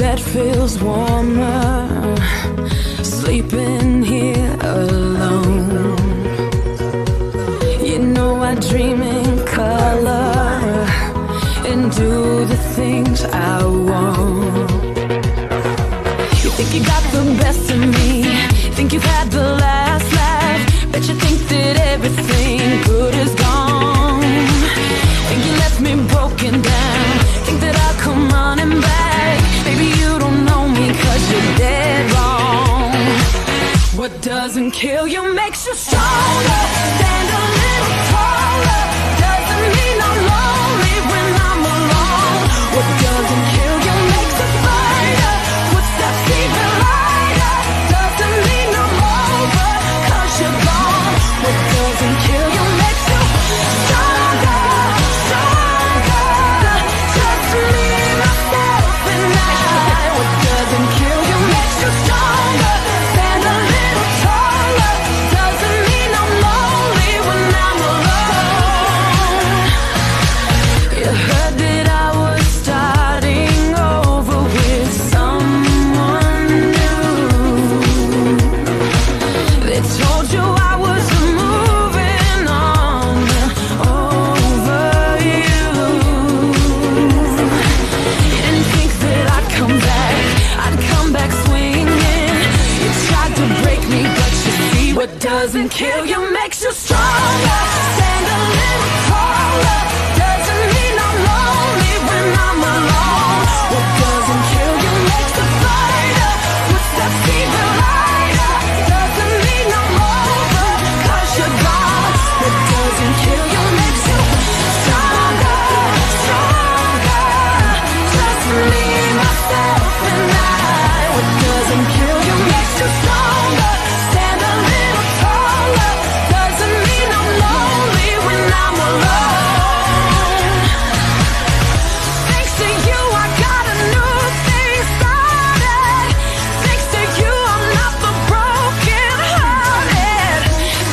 bed feels warmer, sleeping here alone. You know I dream in color and do the things I want. You think you got the best of me, think you've had the last laugh, bet you think that everything good is gone. Think you left me broken down, think that I'll come running back. Baby, you don't know me 'cause you're dead wrong. What doesn't kill you makes you stronger. Stand a little taller. Doesn't mean I'm lonely when I'm alone. What doesn't kill you makes us fighter. Footsteps even lighter. Doesn't mean I'm over 'cause you're gone. What doesn't kill you makes you stronger, stronger. Just me, myself, and I. What doesn't kill you makes you stronger. Stand a little taller. Doesn't mean I'm lonely when I'm alone. You heard that I was starting over with someone new. They told you I was moving on over you. You didn't think that I'd come back swinging. You tried to break me, but you see what doesn't kill you makes you stronger. Stand a little taller. Doesn't mean I'm lonely when I'm alone. What doesn't kill you makes a fighter. Footsteps even lighter. Doesn't mean I'm over 'cause you're gone. What doesn't kill you makes you stronger, stronger. Just me, myself, and I. What doesn't kill you makes you stronger. Stand a little taller. Doesn't mean I'm lonely when I'm alone. Thanks to you, I got a new thing started. Thanks to you, I'm not the broken hearted.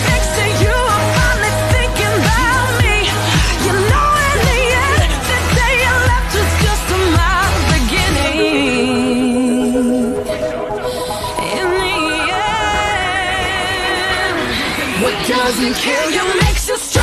Thanks to you, I'm finally thinking about me. You know, in the end, the day you left was just my beginning. In the end, what doesn't kill you makes you stronger.